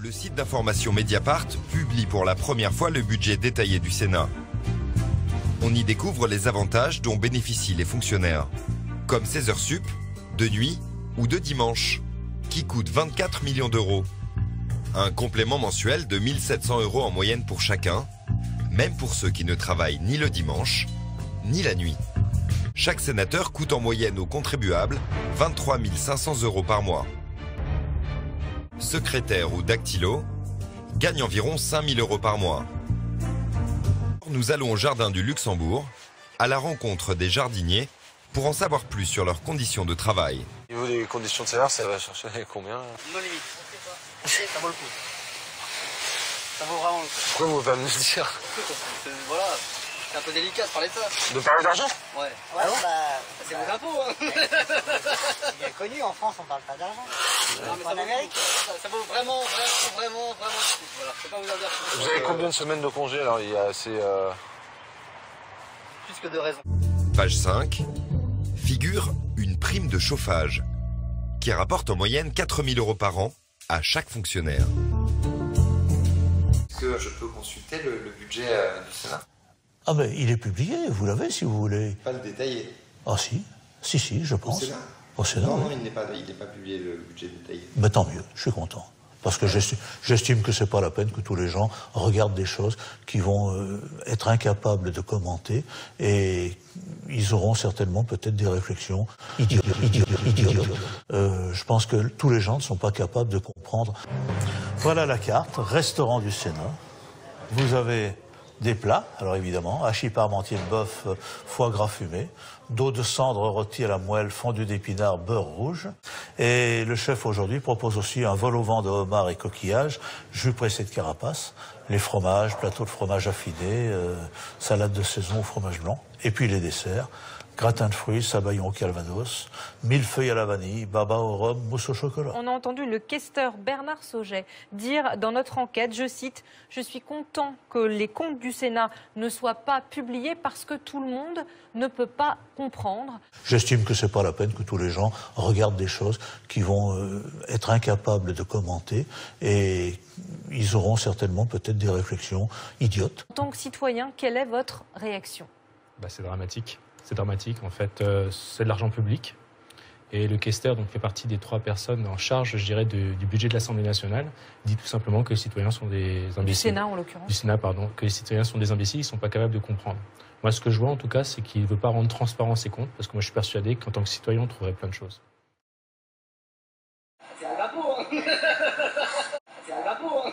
Le site d'information Mediapart publie pour la première fois le budget détaillé du Sénat. On y découvre les avantages dont bénéficient les fonctionnaires, comme 16 heures sup, de nuit ou de dimanche, qui coûtent 24 millions d'euros. Un complément mensuel de 1 700 € en moyenne pour chacun, même pour ceux qui ne travaillent ni le dimanche, ni la nuit. Chaque sénateur coûte en moyenne aux contribuables 23 500 € par mois. Secrétaire ou dactylo gagne environ 5 000 € par mois. Nous allons au jardin du Luxembourg, à la rencontre des jardiniers, pour en savoir plus sur leurs conditions de travail. Au niveau des conditions de salaire, ça va chercher combien? No limite. Ça vaut le coup. Ça vaut vraiment le coup. Pourquoi vous allez me dire? Voilà, c'est un peu délicat de parler de ça. De parler d'argent? Ouais. Ouais, C'est vos impôts, hein. il est connu, en France, on parle pas d'argent. Non, mais En Amérique. ça vaut vraiment le coup. Voilà, je peux pas vous en dire plus. Vous avez combien de semaines de congé alors? Il y a assez... Plus que de raisons. Page 5, figure une prime de chauffage, qui rapporte en moyenne 4 000 € par an à chaque fonctionnaire. Est-ce que je peux consulter le budget du Sénat? Ah ben, il est publié, vous l'avez si vous voulez. Pas le détaillé. Ah si, je pense. Au Sénat? Au Sénat, Non, oui. non, il n'est pas publié le budget détaillé. Mais tant mieux, je suis content. Parce que j'estime que c'est pas la peine que tous les gens regardent des choses qui vont être incapables de commenter et ils auront certainement peut-être des réflexions idiotes. Je pense que tous les gens ne sont pas capables de comprendre. Voilà la carte, restaurant du Sénat. Vous avez des plats, alors évidemment, hachis parmentier de bœuf, foie gras fumé, dos de cendre rôti à la moelle, fondu d'épinards, beurre rouge. Et le chef aujourd'hui propose aussi un vol au vent de homard et coquillages, jus pressé de carapace, les fromages, plateau de fromage affiné, salade de saison au fromage blanc, et puis les desserts. Gratin de fruits, sabayon au calvados, millefeuille à la vanille, baba au rhum, mousse au chocolat. On a entendu le questeur Bernard Sauget dire dans notre enquête, je cite, « Je suis content que les comptes du Sénat ne soient pas publiés parce que tout le monde ne peut pas comprendre. » J'estime que c'est pas la peine que tous les gens regardent des choses qui vont être incapables de commenter et ils auront certainement peut-être des réflexions idiotes. En tant que citoyen, quelle est votre réaction? C'est dramatique. C'est dramatique, en fait, c'est de l'argent public. Et le questeur donc, fait partie des 3 personnes en charge, je dirais, du budget de l'Assemblée nationale. Il dit tout simplement que les citoyens sont des imbéciles. Du Sénat, en l'occurrence. Du Sénat, pardon. Que les citoyens sont des imbéciles, ils ne sont pas capables de comprendre. Moi, ce que je vois, en tout cas, c'est qu'il ne veut pas rendre transparent ses comptes, parce que moi, je suis persuadé qu'en tant que citoyen, on trouverait plein de choses. C'est vos impôts, hein. C'est vos impôts, hein.